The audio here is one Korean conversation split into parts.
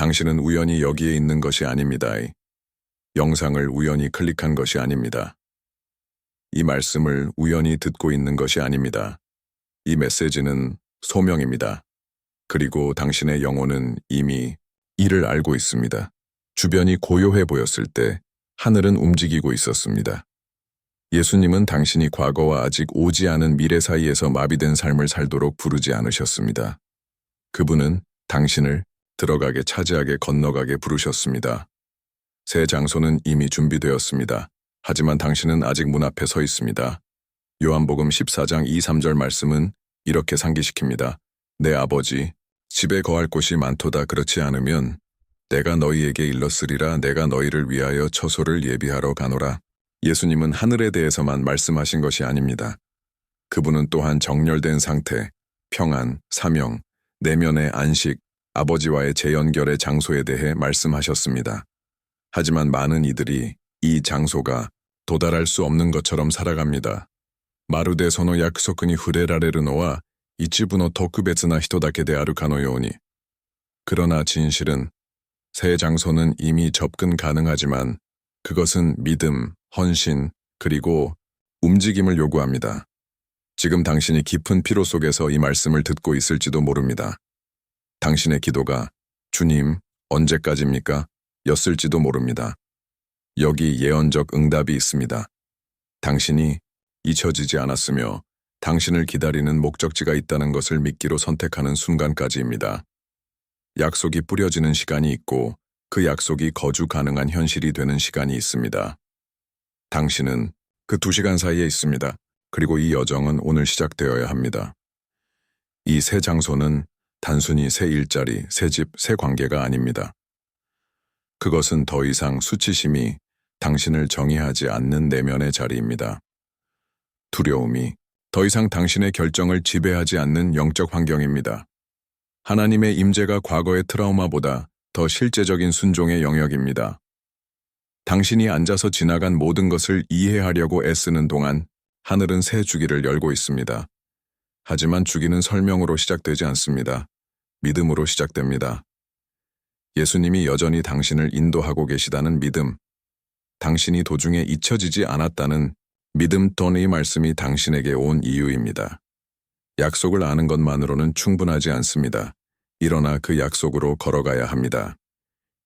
당신은 우연히 여기에 있는 것이 아닙니다. 영상을 우연히 클릭한 것이 아닙니다. 이 말씀을 우연히 듣고 있는 것이 아닙니다. 이 메시지는 소명입니다. 그리고 당신의 영혼은 이미 이를 알고 있습니다. 주변이 고요해 보였을 때 하늘은 움직이고 있었습니다. 예수님은 당신이 과거와 아직 오지 않은 미래 사이에서 마비된 삶을 살도록 부르지 않으셨습니다. 그분은 당신을 들어가게 차지하게 건너가게 부르셨습니다. 새 장소는 이미 준비되었습니다. 하지만 당신은 아직 문 앞에 서 있습니다. 요한복음 14장 2-3절 말씀은 이렇게 상기시킵니다. 내 아버지, 집에 거할 곳이 많도다. 그렇지 않으면 내가 너희에게 일렀으리라. 내가 너희를 위하여 처소를 예비하러 가노라. 예수님은 하늘에 대해서만 말씀하신 것이 아닙니다. 그분은 또한 정렬된 상태, 평안, 사명, 내면의 안식, 아버지와의 재연결의 장소에 대해 말씀하셨습니다. 하지만 많은 이들이 이 장소가 도달할 수 없는 것처럼 살아갑니다. 마루데 소노 약속이 후레라레르노와 이치부노 토크베츠나 히토다케 데 아르카노요오니. 그러나 진실은 새 장소는 이미 접근 가능하지만 그것은 믿음, 헌신, 그리고 움직임을 요구합니다. 지금 당신이 깊은 피로 속에서 이 말씀을 듣고 있을지도 모릅니다. 당신의 기도가 주님, 언제까지입니까? 였을지도 모릅니다. 여기 예언적 응답이 있습니다. 당신이 잊혀지지 않았으며 당신을 기다리는 목적지가 있다는 것을 믿기로 선택하는 순간까지입니다. 약속이 뿌려지는 시간이 있고 그 약속이 거주 가능한 현실이 되는 시간이 있습니다. 당신은 그 2시간 사이에 있습니다. 그리고 이 여정은 오늘 시작되어야 합니다. 이 새 장소는 단순히 새 일자리, 새 집, 새 관계가 아닙니다. 그것은 더 이상 수치심이 당신을 정의하지 않는 내면의 자리입니다. 두려움이 더 이상 당신의 결정을 지배하지 않는 영적 환경입니다. 하나님의 임재가 과거의 트라우마보다 더 실제적인 순종의 영역입니다. 당신이 앉아서 지나간 모든 것을 이해하려고 애쓰는 동안 하늘은 새 주기를 열고 있습니다. 하지만 주기는 설명으로 시작되지 않습니다. 믿음으로 시작됩니다. 예수님이 여전히 당신을 인도하고 계시다는 믿음, 당신이 도중에 잊혀지지 않았다는 믿음 또는 이 말씀이 당신에게 온 이유입니다. 약속을 아는 것만으로는 충분하지 않습니다. 일어나 그 약속으로 걸어가야 합니다.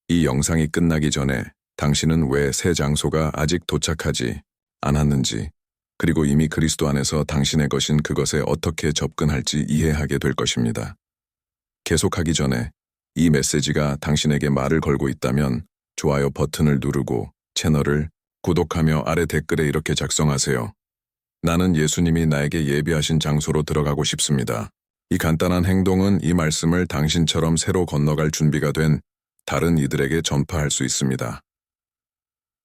이 영상이 끝나기 전에 당신은 왜 새 장소가 아직 도착하지 않았는지, 그리고 이미 그리스도 안에서 당신의 것인 그것에 어떻게 접근할지 이해하게 될 것입니다. 계속하기 전에 이 메시지가 당신에게 말을 걸고 있다면 좋아요 버튼을 누르고 채널을 구독하며 아래 댓글에 이렇게 작성하세요. 나는 예수님이 나에게 예비하신 장소로 들어가고 싶습니다. 이 간단한 행동은 이 말씀을 당신처럼 새로 건너갈 준비가 된 다른 이들에게 전파할 수 있습니다.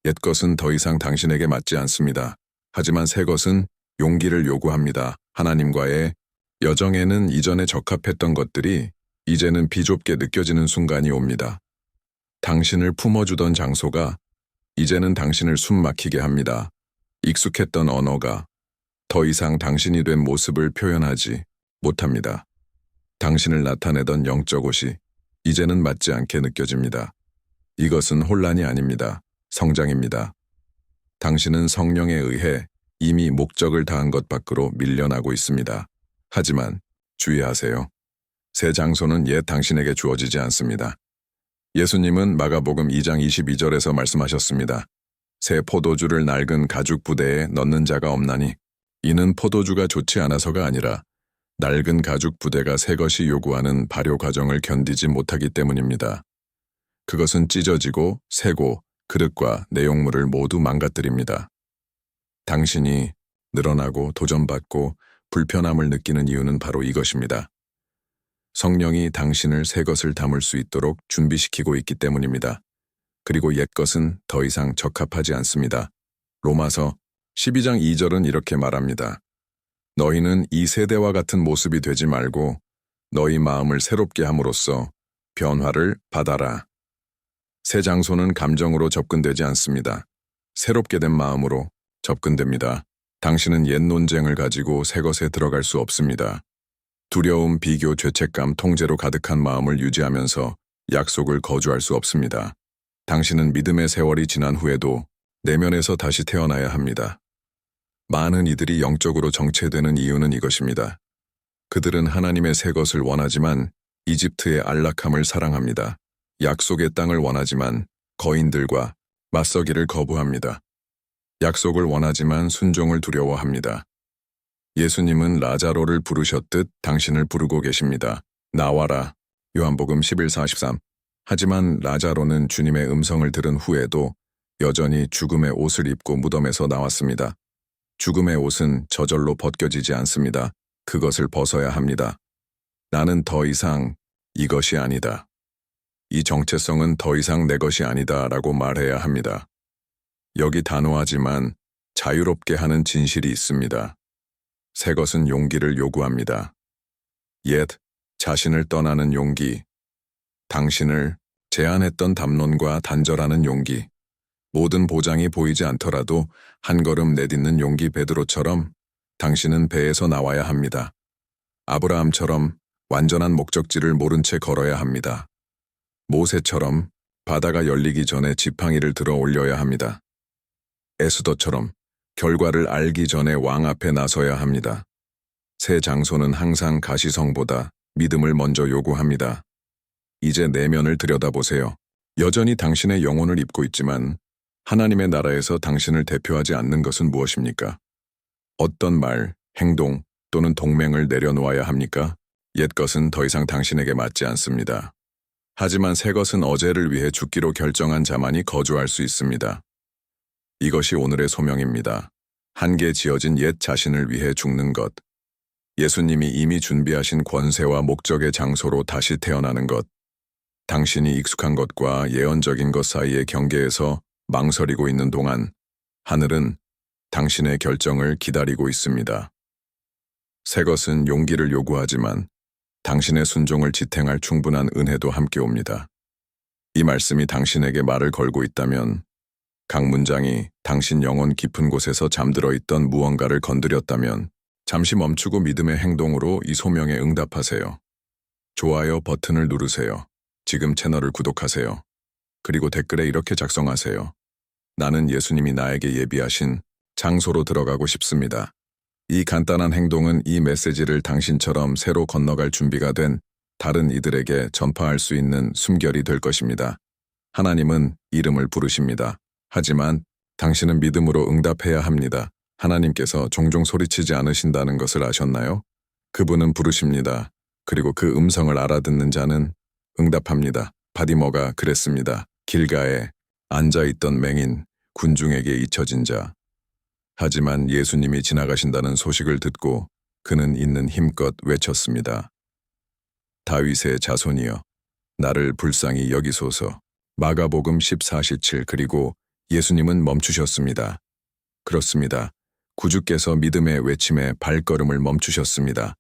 옛 것은 더 이상 당신에게 맞지 않습니다. 하지만 새 것은 용기를 요구합니다. 하나님과의 여정에는 이전에 적합했던 것들이 이제는 비좁게 느껴지는 순간이 옵니다. 당신을 품어주던 장소가 이제는 당신을 숨 막히게 합니다. 익숙했던 언어가 더 이상 당신이 된 모습을 표현하지 못합니다. 당신을 나타내던 영적 옷이 이제는 맞지 않게 느껴집니다. 이것은 혼란이 아닙니다. 성장입니다. 당신은 성령에 의해 이미 목적을 다한 것 밖으로 밀려나고 있습니다. 하지만 주의하세요. 새 장소는 옛 당신에게 주어지지 않습니다. 예수님은 마가복음 2장 22절에서 말씀하셨습니다. 새 포도주를 낡은 가죽 부대에 넣는 자가 없나니 이는 포도주가 좋지 않아서가 아니라 낡은 가죽 부대가 새 것이 요구하는 발효 과정을 견디지 못하기 때문입니다. 그것은 찢어지고 새고 그릇과 내용물을 모두 망가뜨립니다. 당신이 늘어나고 도전받고 불편함을 느끼는 이유는 바로 이것입니다. 성령이 당신을 새 것을 담을 수 있도록 준비시키고 있기 때문입니다. 그리고 옛 것은 더 이상 적합하지 않습니다. 로마서 12장 2절은 이렇게 말합니다. 너희는 이 세대와 같은 모습이 되지 말고 너희 마음을 새롭게 함으로써 변화를 받아라. 새 장소는 감정으로 접근되지 않습니다. 새롭게 된 마음으로 접근됩니다. 당신은 옛 논쟁을 가지고 새 것에 들어갈 수 없습니다. 두려움, 비교, 죄책감, 통제로 가득한 마음을 유지하면서 약속을 거주할 수 없습니다. 당신은 믿음의 세월이 지난 후에도 내면에서 다시 태어나야 합니다. 많은 이들이 영적으로 정체되는 이유는 이것입니다. 그들은 하나님의 새 것을 원하지만 이집트의 안락함을 사랑합니다. 약속의 땅을 원하지만 거인들과 맞서기를 거부합니다. 약속을 원하지만 순종을 두려워합니다. 예수님은 라자로를 부르셨듯 당신을 부르고 계십니다. 나와라. 요한복음 11:43. 하지만 라자로는 주님의 음성을 들은 후에도 여전히 죽음의 옷을 입고 무덤에서 나왔습니다. 죽음의 옷은 저절로 벗겨지지 않습니다. 그것을 벗어야 합니다. 나는 더 이상 이것이 아니다. 이 정체성은 더 이상 내 것이 아니다 라고 말해야 합니다. 여기 단호하지만 자유롭게 하는 진실이 있습니다. 새 것은 용기를 요구합니다. 옛 자신을 떠나는 용기, 당신을 제한했던 담론과 단절하는 용기, 모든 보장이 보이지 않더라도 한 걸음 내딛는 용기. 베드로처럼 당신은 배에서 나와야 합니다. 아브라함처럼 완전한 목적지를 모른 채 걸어야 합니다. 모세처럼 바다가 열리기 전에 지팡이를 들어 올려야 합니다. 에스더처럼 결과를 알기 전에 왕 앞에 나서야 합니다. 새 장소는 항상 가시성보다 믿음을 먼저 요구합니다. 이제 내면을 들여다보세요. 여전히 당신의 영혼을 입고 있지만 하나님의 나라에서 당신을 대표하지 않는 것은 무엇입니까? 어떤 말, 행동 또는 동맹을 내려놓아야 합니까? 옛 것은 더 이상 당신에게 맞지 않습니다. 하지만 새 것은 어제를 위해 죽기로 결정한 자만이 거주할 수 있습니다. 이것이 오늘의 소명입니다. 한계 지어진 옛 자신을 위해 죽는 것. 예수님이 이미 준비하신 권세와 목적의 장소로 다시 태어나는 것. 당신이 익숙한 것과 예언적인 것 사이의 경계에서 망설이고 있는 동안 하늘은 당신의 결정을 기다리고 있습니다. 새 것은 용기를 요구하지만 당신의 순종을 지탱할 충분한 은혜도 함께 옵니다. 이 말씀이 당신에게 말을 걸고 있다면, 각 문장이 당신 영혼 깊은 곳에서 잠들어 있던 무언가를 건드렸다면 잠시 멈추고 믿음의 행동으로 이 소명에 응답하세요. 좋아요 버튼을 누르세요. 지금 채널을 구독하세요. 그리고 댓글에 이렇게 작성하세요. 나는 예수님이 나에게 예비하신 장소로 들어가고 싶습니다. 이 간단한 행동은 이 메시지를 당신처럼 새로 건너갈 준비가 된 다른 이들에게 전파할 수 있는 숨결이 될 것입니다. 하나님은 이름을 부르십니다. 하지만 당신은 믿음으로 응답해야 합니다. 하나님께서 종종 소리치지 않으신다는 것을 아셨나요? 그분은 부르십니다. 그리고 그 음성을 알아듣는 자는 응답합니다. 바디머가 그랬습니다. 길가에 앉아있던 맹인, 군중에게 잊혀진 자. 하지만 예수님이 지나가신다는 소식을 듣고 그는 있는 힘껏 외쳤습니다. 다윗의 자손이여, 나를 불쌍히 여기소서. 마가복음 14:7. 그리고 예수님은 멈추셨습니다. 그렇습니다. 구주께서 믿음의 외침에 발걸음을 멈추셨습니다.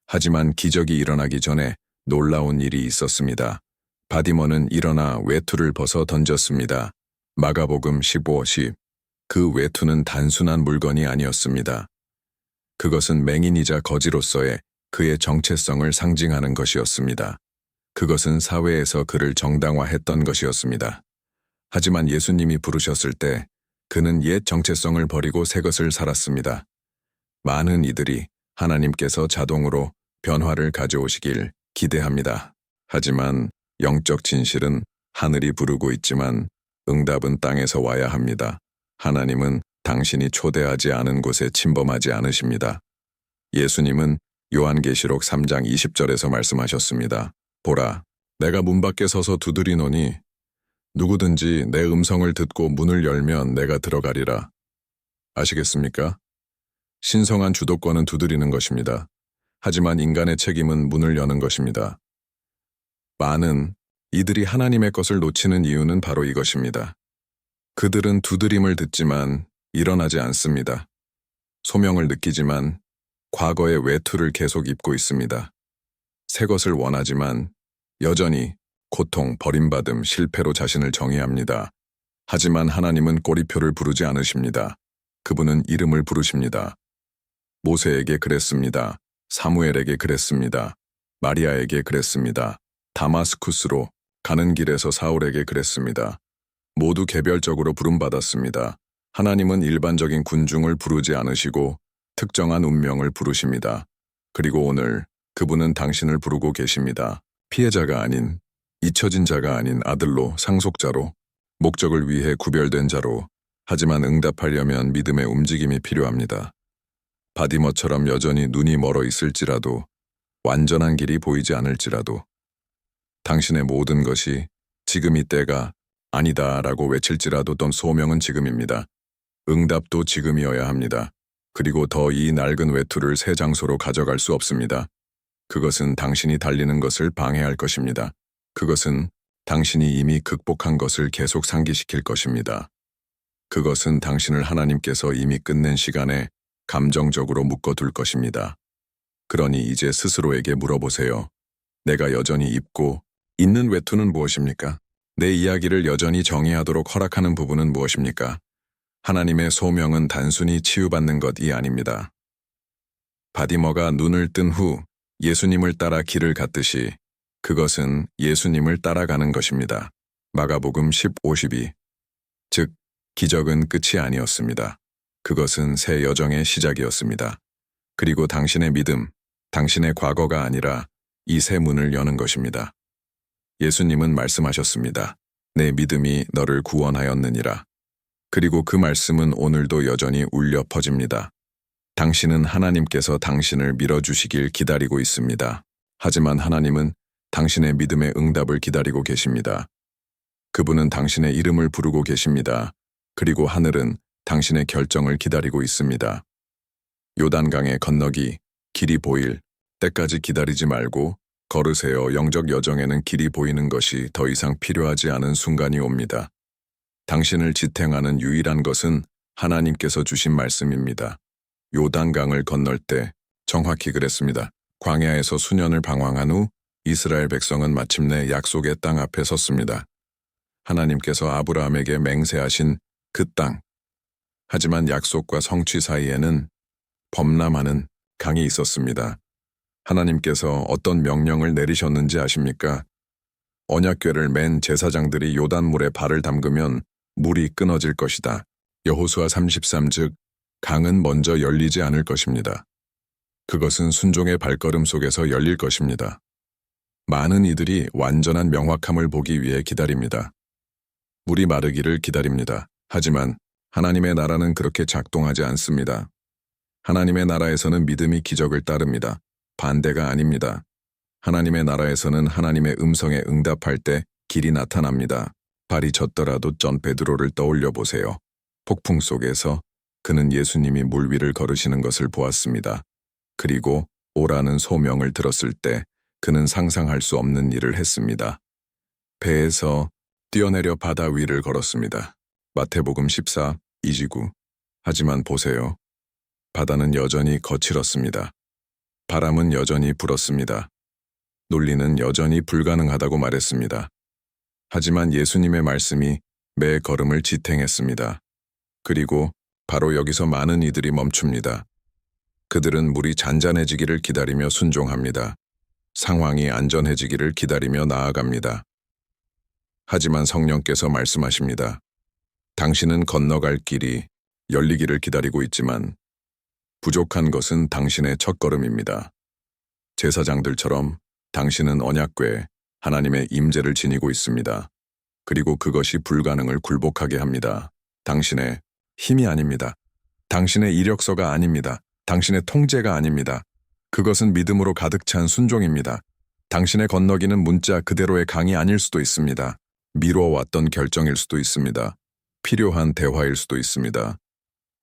하지만 기적이 일어나기 전에 놀라운 일이 있었습니다. 바디머는 일어나 외투를 벗어 던졌습니다. 마가복음 15:10. 그 외투는 단순한 물건이 아니었습니다. 그것은 맹인이자 거지로서의 그의 정체성을 상징하는 것이었습니다. 그것은 사회에서 그를 정당화했던 것이었습니다. 하지만 예수님이 부르셨을 때 그는 옛 정체성을 버리고 새 것을 살았습니다. 많은 이들이 하나님께서 자동으로 변화를 가져오시길 기대합니다. 하지만 영적 진실은 하늘이 부르고 있지만 응답은 땅에서 와야 합니다. 하나님은 당신이 초대하지 않은 곳에 침범하지 않으십니다. 예수님은 요한계시록 3장 20절에서 말씀하셨습니다. 보라, 내가 문 밖에 서서 두드리노니 누구든지 내 음성을 듣고 문을 열면 내가 들어가리라. 아시겠습니까? 신성한 주도권은 두드리는 것입니다. 하지만 인간의 책임은 문을 여는 것입니다. 많은 이들이 하나님의 것을 놓치는 이유는 바로 이것입니다. 그들은 두드림을 듣지만 일어나지 않습니다. 소명을 느끼지만 과거의 외투를 계속 입고 있습니다. 새 것을 원하지만 여전히 고통, 버림받음, 실패로 자신을 정의합니다. 하지만 하나님은 꼬리표를 부르지 않으십니다. 그분은 이름을 부르십니다. 모세에게 그랬습니다. 사무엘에게 그랬습니다. 마리아에게 그랬습니다. 다마스쿠스로 가는 길에서 사울에게 그랬습니다. 모두 개별적으로 부름받았습니다. 하나님은 일반적인 군중을 부르지 않으시고 특정한 운명을 부르십니다. 그리고 오늘 그분은 당신을 부르고 계십니다. 피해자가 아닌, 잊혀진 자가 아닌 아들로, 상속자로, 목적을 위해 구별된 자로, 하지만 응답하려면 믿음의 움직임이 필요합니다. 바디머처럼 여전히 눈이 멀어 있을지라도, 완전한 길이 보이지 않을지라도, 당신의 모든 것이 지금 이때가 아니다라고 외칠지라도 또 소명은 지금입니다. 응답도 지금이어야 합니다. 그리고 더 이 낡은 외투를 새 장소로 가져갈 수 없습니다. 그것은 당신이 달리는 것을 방해할 것입니다. 그것은 당신이 이미 극복한 것을 계속 상기시킬 것입니다. 그것은 당신을 하나님께서 이미 끝낸 시간에 감정적으로 묶어둘 것입니다. 그러니 이제 스스로에게 물어보세요. 내가 여전히 입고 있는 외투는 무엇입니까? 내 이야기를 여전히 정의하도록 허락하는 부분은 무엇입니까? 하나님의 소명은 단순히 치유받는 것이 아닙니다. 바디머가 눈을 뜬 후 예수님을 따라 길을 갔듯이 그것은 예수님을 따라가는 것입니다. 마가복음 10:52. 즉, 기적은 끝이 아니었습니다. 그것은 새 여정의 시작이었습니다. 그리고 당신의 믿음, 당신의 과거가 아니라 이 새 문을 여는 것입니다. 예수님은 말씀하셨습니다. 내 믿음이 너를 구원하였느니라. 그리고 그 말씀은 오늘도 여전히 울려 퍼집니다. 당신은 하나님께서 당신을 밀어주시길 기다리고 있습니다. 하지만 하나님은 당신의 믿음의 응답을 기다리고 계십니다. 그분은 당신의 이름을 부르고 계십니다. 그리고 하늘은 당신의 결정을 기다리고 있습니다. 요단강의 건너기, 길이 보일 때까지 기다리지 말고 걸으세요. 영적 여정에는 길이 보이는 것이 더 이상 필요하지 않은 순간이 옵니다. 당신을 지탱하는 유일한 것은 하나님께서 주신 말씀입니다. 요단강을 건널 때 정확히 그랬습니다. 광야에서 수년을 방황한 후 이스라엘 백성은 마침내 약속의 땅 앞에 섰습니다. 하나님께서 아브라함에게 맹세하신 그 땅. 하지만 약속과 성취 사이에는 범람하는 강이 있었습니다. 하나님께서 어떤 명령을 내리셨는지 아십니까? 언약궤를 맨 제사장들이 요단물에 발을 담그면 물이 끊어질 것이다. 여호수아 33 즉 강은 먼저 열리지 않을 것입니다. 그것은 순종의 발걸음 속에서 열릴 것입니다. 많은 이들이 완전한 명확함을 보기 위해 기다립니다. 물이 마르기를 기다립니다. 하지만 하나님의 나라는 그렇게 작동하지 않습니다. 하나님의 나라에서는 믿음이 기적을 따릅니다. 반대가 아닙니다. 하나님의 나라에서는 하나님의 음성에 응답할 때 길이 나타납니다. 발이 젖더라도 전 베드로를 떠올려 보세요. 폭풍 속에서 그는 예수님이 물 위를 걸으시는 것을 보았습니다. 그리고 오라는 소명을 들었을 때 그는 상상할 수 없는 일을 했습니다. 배에서 뛰어내려 바다 위를 걸었습니다. 마태복음 14, 29. 하지만 보세요. 바다는 여전히 거칠었습니다. 바람은 여전히 불었습니다. 논리는 여전히 불가능하다고 말했습니다. 하지만 예수님의 말씀이 매 걸음을 지탱했습니다. 그리고 바로 여기서 많은 이들이 멈춥니다. 그들은 물이 잔잔해지기를 기다리며 순종합니다. 상황이 안전해지기를 기다리며 나아갑니다. 하지만 성령께서 말씀하십니다. 당신은 건너갈 길이 열리기를 기다리고 있지만 부족한 것은 당신의 첫걸음입니다. 제사장들처럼 당신은 언약궤에 하나님의 임재를 지니고 있습니다. 그리고 그것이 불가능을 굴복하게 합니다. 당신의 힘이 아닙니다. 당신의 이력서가 아닙니다. 당신의 통제가 아닙니다. 그것은 믿음으로 가득 찬 순종입니다. 당신의 건너기는 문자 그대로의 강이 아닐 수도 있습니다. 미뤄왔던 결정일 수도 있습니다. 필요한 대화일 수도 있습니다.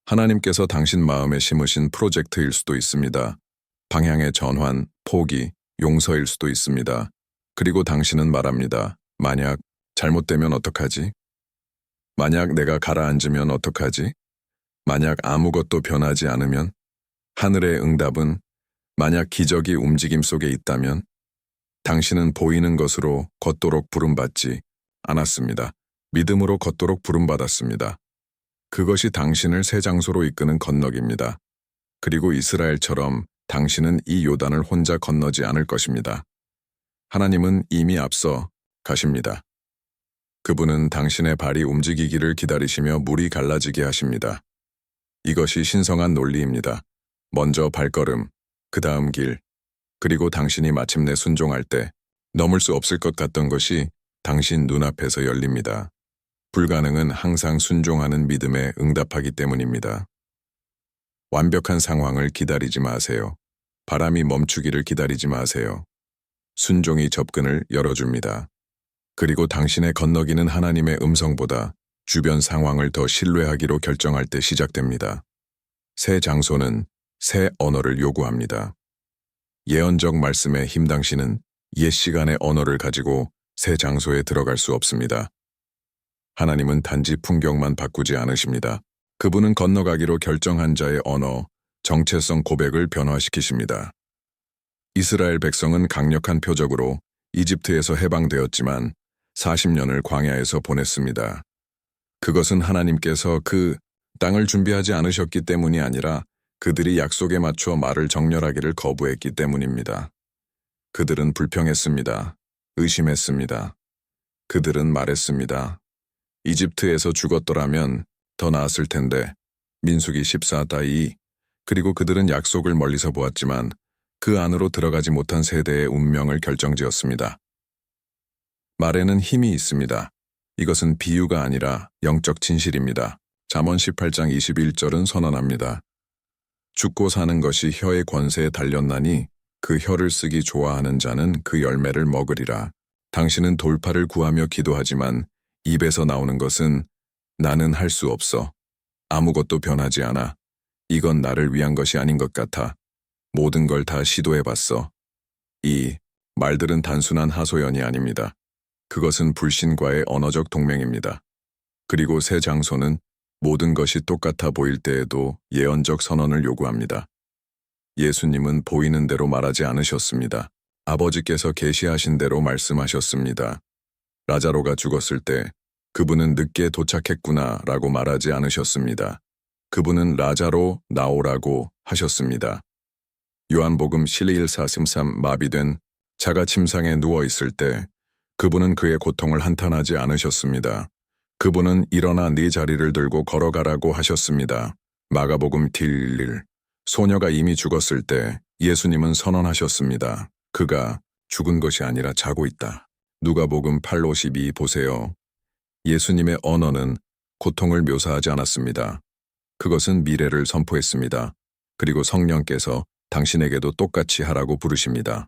하나님께서 당신 마음에 심으신 프로젝트일 수도 있습니다. 방향의 전환, 포기, 용서일 수도 있습니다. 그리고 당신은 말합니다. 만약 잘못되면 어떡하지? 만약 내가 가라앉으면 어떡하지? 만약 아무것도 변하지 않으면? 하늘의 응답은 만약 기적이 움직임 속에 있다면? 당신은 보이는 것으로 걷도록 부름받지 않았습니다. 믿음으로 걷도록 부름받았습니다. 그것이 당신을 새 장소로 이끄는 건너기입니다. 그리고 이스라엘처럼 당신은 이 요단을 혼자 건너지 않을 것입니다. 하나님은 이미 앞서 가십니다. 그분은 당신의 발이 움직이기를 기다리시며 물이 갈라지게 하십니다. 이것이 신성한 논리입니다. 먼저 발걸음, 그 다음 길, 그리고 당신이 마침내 순종할 때 넘을 수 없을 것 같던 것이 당신 눈앞에서 열립니다. 불가능은 항상 순종하는 믿음에 응답하기 때문입니다. 완벽한 상황을 기다리지 마세요. 바람이 멈추기를 기다리지 마세요. 순종이 접근을 열어줍니다. 그리고 당신의 건너기는 하나님의 음성보다 주변 상황을 더 신뢰하기로 결정할 때 시작됩니다. 새 장소는 새 언어를 요구합니다. 예언적 말씀의 힘 당신은 옛 시간의 언어를 가지고 새 장소에 들어갈 수 없습니다. 하나님은 단지 풍경만 바꾸지 않으십니다. 그분은 건너가기로 결정한 자의 언어, 정체성 고백을 변화시키십니다. 이스라엘 백성은 강력한 표적으로 이집트에서 해방되었지만 40년을 광야에서 보냈습니다. 그것은 하나님께서 그 땅을 준비하지 않으셨기 때문이 아니라 그들이 약속에 맞춰 말을 정렬하기를 거부했기 때문입니다. 그들은 불평했습니다. 의심했습니다. 그들은 말했습니다. 이집트에서 죽었더라면 더 나았을 텐데. 민수기 14:2. 그리고 그들은 약속을 멀리서 보았지만 그 안으로 들어가지 못한 세대의 운명을 결정지었습니다. 말에는 힘이 있습니다. 이것은 비유가 아니라 영적 진실입니다. 잠언 18장 21절은 선언합니다. 죽고 사는 것이 혀의 권세에 달렸나니 그 혀를 쓰기 좋아하는 자는 그 열매를 먹으리라. 당신은 돌파를 구하며 기도하지만 입에서 나오는 것은 나는 할 수 없어. 아무것도 변하지 않아. 이건 나를 위한 것이 아닌 것 같아. 모든 걸 다 시도해봤어. 이 말들은 단순한 하소연이 아닙니다. 그것은 불신과의 언어적 동맹입니다. 그리고 새 장소는 모든 것이 똑같아 보일 때에도 예언적 선언을 요구합니다. 예수님은 보이는 대로 말하지 않으셨습니다. 아버지께서 계시하신 대로 말씀하셨습니다. 라자로가 죽었을 때 그분은 늦게 도착했구나 라고 말하지 않으셨습니다. 그분은 라자로 나오라고 하셨습니다. 요한복음 11:43 마비된 자가 침상에 누워있을 때 그분은 그의 고통을 한탄하지 않으셨습니다. 그분은 일어나 네 자리를 들고 걸어가라고 하셨습니다. 마가복음 11 소녀가 이미 죽었을 때 예수님은 선언하셨습니다. 그가 죽은 것이 아니라 자고 있다. 누가복음 8:52 보세요. 예수님의 언어는 고통을 묘사하지 않았습니다. 그것은 미래를 선포했습니다. 그리고 성령께서 당신에게도 똑같이 하라고 부르십니다.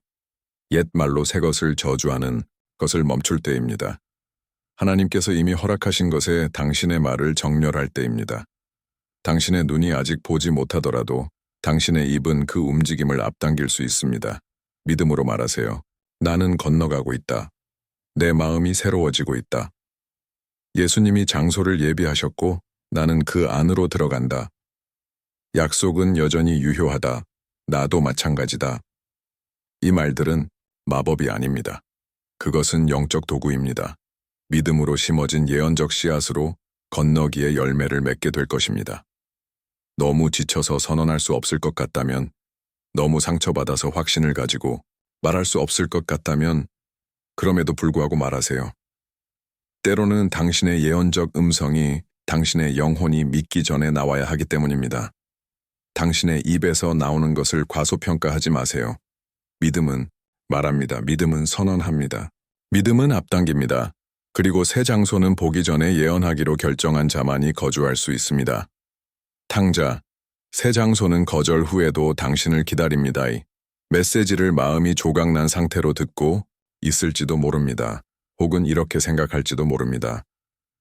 옛 말로 새 것을 저주하는 것을 멈출 때입니다. 하나님께서 이미 허락하신 것에 당신의 말을 정렬할 때입니다. 당신의 눈이 아직 보지 못하더라도 당신의 입은 그 움직임을 앞당길 수 있습니다. 믿음으로 말하세요. 나는 건너가고 있다. 내 마음이 새로워지고 있다. 예수님이 장소를 예비하셨고 나는 그 안으로 들어간다. 약속은 여전히 유효하다. 나도 마찬가지다. 이 말들은 마법이 아닙니다. 그것은 영적 도구입니다. 믿음으로 심어진 예언적 씨앗으로 건너기의 열매를 맺게 될 것입니다. 너무 지쳐서 선언할 수 없을 것 같다면, 너무 상처받아서 확신을 가지고 말할 수 없을 것 같다면 그럼에도 불구하고 말하세요. 때로는 당신의 예언적 음성이 당신의 영혼이 믿기 전에 나와야 하기 때문입니다. 당신의 입에서 나오는 것을 과소평가하지 마세요. 믿음은 말합니다. 믿음은 선언합니다. 믿음은 앞당깁니다. 그리고 새 장소는 보기 전에 예언하기로 결정한 자만이 거주할 수 있습니다. 탕자, 새 장소는 거절 후에도 당신을 기다립니다. 메시지를 마음이 조각난 상태로 듣고 있을지도 모릅니다. 혹은 이렇게 생각할지도 모릅니다.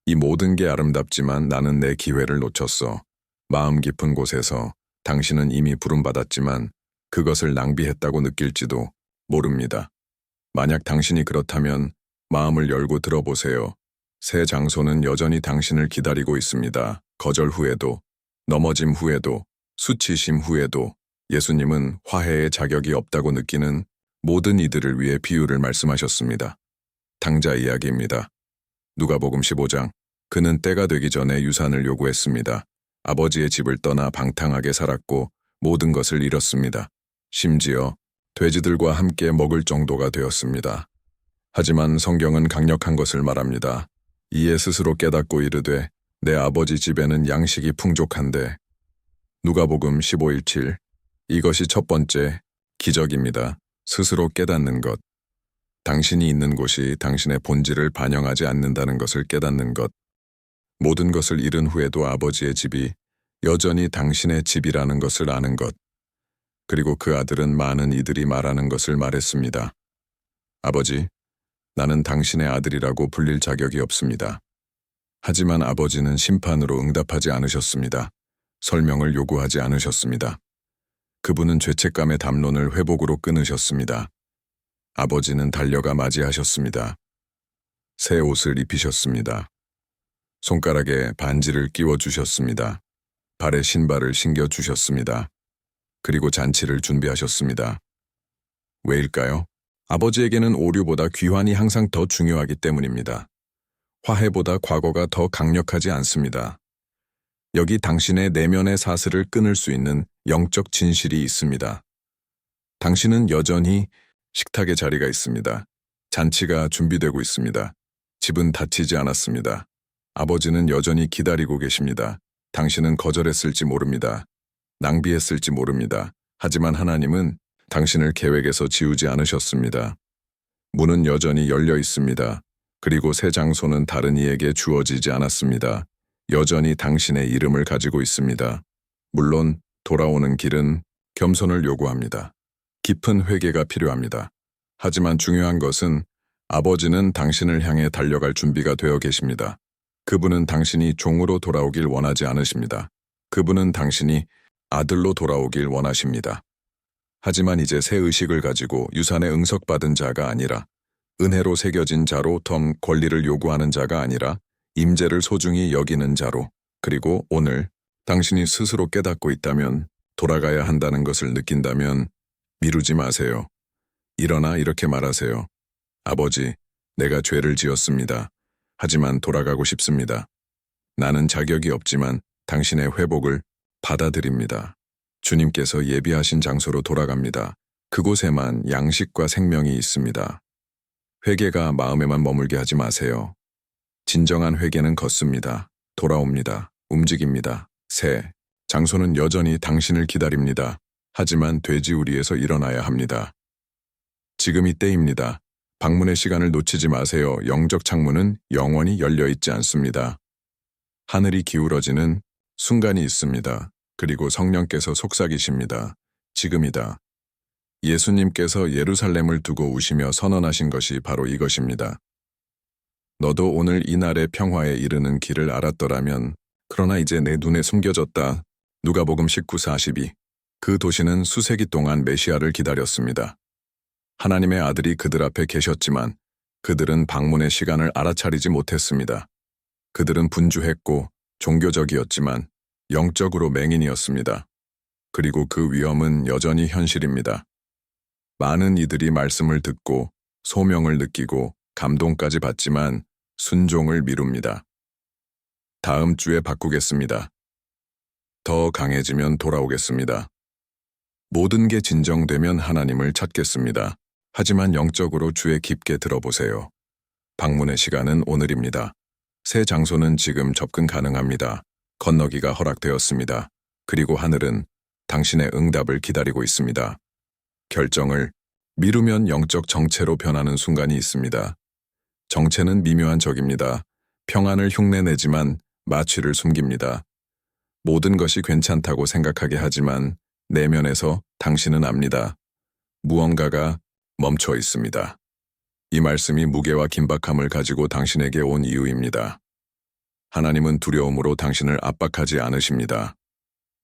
이 모든 게 아름답지만 나는 내 기회를 놓쳤어. 마음 깊은 곳에서 당신은 이미 부름받았지만 그것을 낭비했다고 느낄지도 모릅니다. 만약 당신이 그렇다면 마음을 열고 들어보세요. 새 장소는 여전히 당신을 기다리고 있습니다. 거절 후에도, 넘어짐 후에도, 수치심 후에도 예수님은 화해의 자격이 없다고 느끼는 모든 이들을 위해 비유를 말씀하셨습니다. 탕자 이야기입니다. 누가복음 15장. 그는 때가 되기 전에 유산을 요구했습니다. 아버지의 집을 떠나 방탕하게 살았고 모든 것을 잃었습니다. 심지어 돼지들과 함께 먹을 정도가 되었습니다. 하지만 성경은 강력한 것을 말합니다. 이에 스스로 깨닫고 이르되 내 아버지 집에는 양식이 풍족한데. 누가복음 15:7. 이것이 첫 번째 기적입니다. 스스로 깨닫는 것. 당신이 있는 곳이 당신의 본질을 반영하지 않는다는 것을 깨닫는 것. 모든 것을 잃은 후에도 아버지의 집이 여전히 당신의 집이라는 것을 아는 것. 그리고 그 아들은 많은 이들이 말하는 것을 말했습니다. 아버지, 나는 당신의 아들이라고 불릴 자격이 없습니다. 하지만 아버지는 심판으로 응답하지 않으셨습니다. 설명을 요구하지 않으셨습니다. 그분은 죄책감의 담론을 회복으로 끊으셨습니다. 아버지는 달려가 맞이하셨습니다. 새 옷을 입히셨습니다. 손가락에 반지를 끼워주셨습니다. 발에 신발을 신겨주셨습니다. 그리고 잔치를 준비하셨습니다. 왜일까요? 아버지에게는 오류보다 귀환이 항상 더 중요하기 때문입니다. 화해보다 과거가 더 강력하지 않습니다. 여기 당신의 내면의 사슬을 끊을 수 있는 영적 진실이 있습니다. 당신은 여전히 식탁에 자리가 있습니다. 잔치가 준비되고 있습니다. 집은 닫히지 않았습니다. 아버지는 여전히 기다리고 계십니다. 당신은 거절했을지 모릅니다. 낭비했을지 모릅니다. 하지만 하나님은 당신을 계획에서 지우지 않으셨습니다. 문은 여전히 열려 있습니다. 그리고 새 장소는 다른 이에게 주어지지 않았습니다. 여전히 당신의 이름을 가지고 있습니다. 물론 돌아오는 길은 겸손을 요구합니다. 깊은 회개가 필요합니다. 하지만 중요한 것은 아버지는 당신을 향해 달려갈 준비가 되어 계십니다. 그분은 당신이 종으로 돌아오길 원하지 않으십니다. 그분은 당신이 아들로 돌아오길 원하십니다. 하지만 이제 새 의식을 가지고 유산에 응석받은 자가 아니라 은혜로 새겨진 자로 덤 권리를 요구하는 자가 아니라 임재를 소중히 여기는 자로, 그리고 오늘 당신이 스스로 깨닫고 있다면, 돌아가야 한다는 것을 느낀다면 미루지 마세요. 일어나 이렇게 말하세요. 아버지, 내가 죄를 지었습니다. 하지만 돌아가고 싶습니다. 나는 자격이 없지만 당신의 회복을 받아들입니다. 주님께서 예비하신 장소로 돌아갑니다. 그곳에만 양식과 생명이 있습니다. 회개가 마음에만 머물게 하지 마세요. 진정한 회개는 걷습니다. 돌아옵니다. 움직입니다. 새 장소는 여전히 당신을 기다립니다. 하지만 돼지우리에서 일어나야 합니다. 지금 이때입니다. 방문의 시간을 놓치지 마세요. 영적 창문은 영원히 열려 있지 않습니다. 하늘이 기울어지는 순간이 있습니다. 그리고 성령께서 속삭이십니다. 지금이다. 예수님께서 예루살렘을 두고 우시며 선언하신 것이 바로 이것입니다. 너도 오늘 이 날의 평화에 이르는 길을 알았더라면, 그러나 이제 내 눈에 숨겨졌다. 누가복음 19:42. 그 도시는 수세기 동안 메시아를 기다렸습니다. 하나님의 아들이 그들 앞에 계셨지만 그들은 방문의 시간을 알아차리지 못했습니다. 그들은 분주했고 종교적이었지만 영적으로 맹인이었습니다. 그리고 그 위험은 여전히 현실입니다. 많은 이들이 말씀을 듣고 소명을 느끼고 감동까지 받지만 순종을 미룹니다. 다음 주에 바꾸겠습니다. 더 강해지면 돌아오겠습니다. 모든 게 진정되면 하나님을 찾겠습니다. 하지만 영적으로 주에 깊게 들어보세요. 방문의 시간은 오늘입니다. 새 장소는 지금 접근 가능합니다. 건너기가 허락되었습니다. 그리고 하늘은 당신의 응답을 기다리고 있습니다. 결정을 미루면 영적 정체로 변하는 순간이 있습니다. 정체는 미묘한 적입니다. 평안을 흉내내지만 마취를 숨깁니다. 모든 것이 괜찮다고 생각하게 하지만 내면에서 당신은 압니다. 무언가가 멈춰 있습니다. 이 말씀이 무게와 긴박함을 가지고 당신에게 온 이유입니다. 하나님은 두려움으로 당신을 압박하지 않으십니다.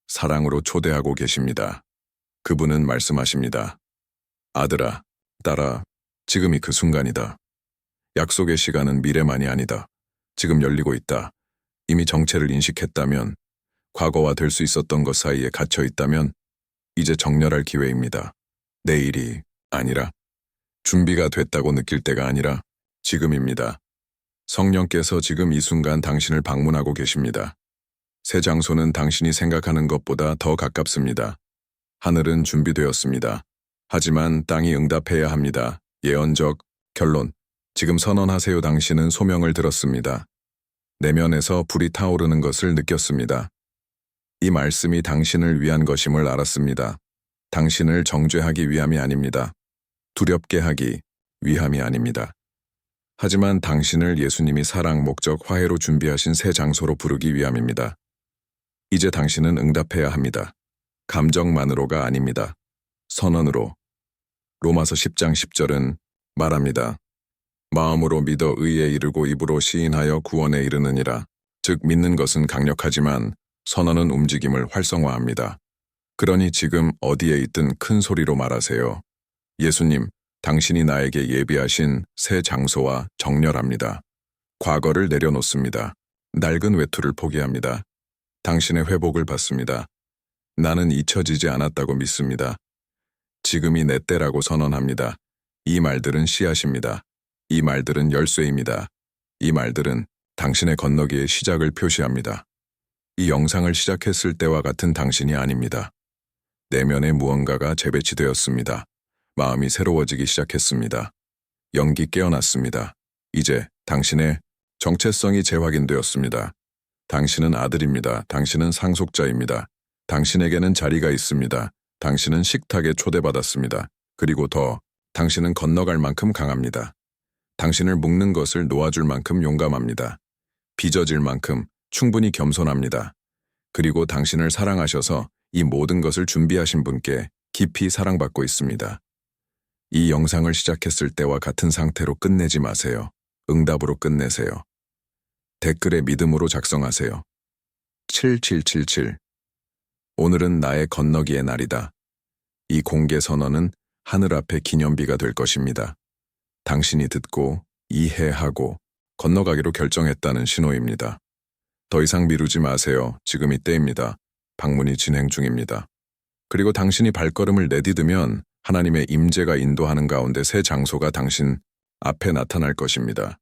사랑으로 초대하고 계십니다. 그분은 말씀하십니다. 아들아, 딸아, 지금이 그 순간이다. 약속의 시간은 미래만이 아니다. 지금 열리고 있다. 이미 정체를 인식했다면, 과거와 될 수 있었던 것 사이에 갇혀 있다면 이제 정렬할 기회입니다. 내일이 아니라, 준비가 됐다고 느낄 때가 아니라 지금입니다. 성령께서 지금 이 순간 당신을 방문하고 계십니다. 새 장소는 당신이 생각하는 것보다 더 가깝습니다. 하늘은 준비되었습니다. 하지만 땅이 응답해야 합니다. 예언적 결론. 지금 선언하세요. 당신은 소명을 들었습니다. 내면에서 불이 타오르는 것을 느꼈습니다. 이 말씀이 당신을 위한 것임을 알았습니다. 당신을 정죄하기 위함이 아닙니다. 두렵게 하기 위함이 아닙니다. 하지만 당신을 예수님이 사랑, 목적, 화해로 준비하신 새 장소로 부르기 위함입니다. 이제 당신은 응답해야 합니다. 감정만으로가 아닙니다. 선언으로. 로마서 10장 10절은 말합니다. 마음으로 믿어 의에 이르고 입으로 시인하여 구원에 이르느니라. 즉 믿는 것은 강력하지만 선언은 움직임을 활성화합니다. 그러니 지금 어디에 있든 큰 소리로 말하세요. 예수님, 당신이 나에게 예비하신 새 장소와 정렬합니다. 과거를 내려놓습니다. 낡은 외투를 포기합니다. 당신의 회복을 받습니다. 나는 잊혀지지 않았다고 믿습니다. 지금이 내 때라고 선언합니다. 이 말들은 씨앗입니다. 이 말들은 열쇠입니다. 이 말들은 당신의 건너기의 시작을 표시합니다. 이 영상을 시작했을 때와 같은 당신이 아닙니다. 내면에 무언가가 재배치되었습니다. 마음이 새로워지기 시작했습니다. 영기 깨어났습니다. 이제 당신의 정체성이 재확인되었습니다. 당신은 아들입니다. 당신은 상속자입니다. 당신에게는 자리가 있습니다. 당신은 식탁에 초대받았습니다. 그리고 더, 당신은 건너갈 만큼 강합니다. 당신을 묶는 것을 놓아줄 만큼 용감합니다. 빚어질 만큼 충분히 겸손합니다. 그리고 당신을 사랑하셔서 이 모든 것을 준비하신 분께 깊이 사랑받고 있습니다. 이 영상을 시작했을 때와 같은 상태로 끝내지 마세요. 응답으로 끝내세요. 댓글에 믿음으로 작성하세요. 7777. 오늘은 나의 건너기의 날이다. 이 공개 선언은 하늘 앞에 기념비가 될 것입니다. 당신이 듣고 이해하고 건너가기로 결정했다는 신호입니다. 더 이상 미루지 마세요. 지금이 때입니다. 방문이 진행 중입니다. 그리고 당신이 발걸음을 내디디면 하나님의 임재가 인도하는 가운데 새 장소가 당신 앞에 나타날 것입니다.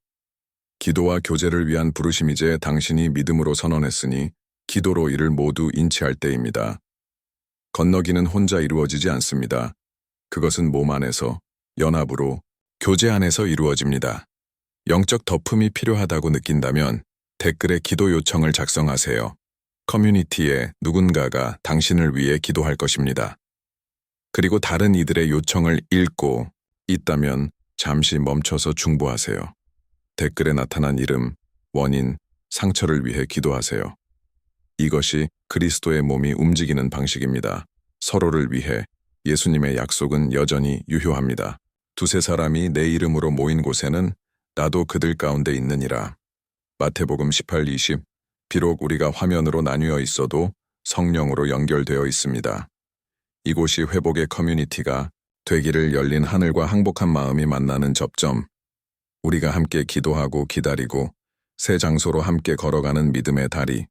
기도와 교제를 위한 부르심 이제 당신이 믿음으로 선언했으니 기도로 이를 모두 인치할 때입니다. 건너기는 혼자 이루어지지 않습니다. 그것은 몸 안에서, 연합으로, 교제 안에서 이루어집니다. 영적 덮음이 필요하다고 느낀다면 댓글에 기도 요청을 작성하세요. 커뮤니티에 누군가가 당신을 위해 기도할 것입니다. 그리고 다른 이들의 요청을 읽고 있다면 잠시 멈춰서 중보하세요. 댓글에 나타난 이름, 원인, 상처를 위해 기도하세요. 이것이 그리스도의 몸이 움직이는 방식입니다. 서로를 위해 예수님의 약속은 여전히 유효합니다. 두세 사람이 내 이름으로 모인 곳에는 나도 그들 가운데 있느니라. 마태복음 18:20. 비록 우리가 화면으로 나뉘어 있어도 성령으로 연결되어 있습니다. 이곳이 회복의 커뮤니티가 되기를 열린 하늘과 항복한 마음이 만나는 접점. 우리가 함께 기도하고 기다리고 새 장소로 함께 걸어가는 믿음의 다리.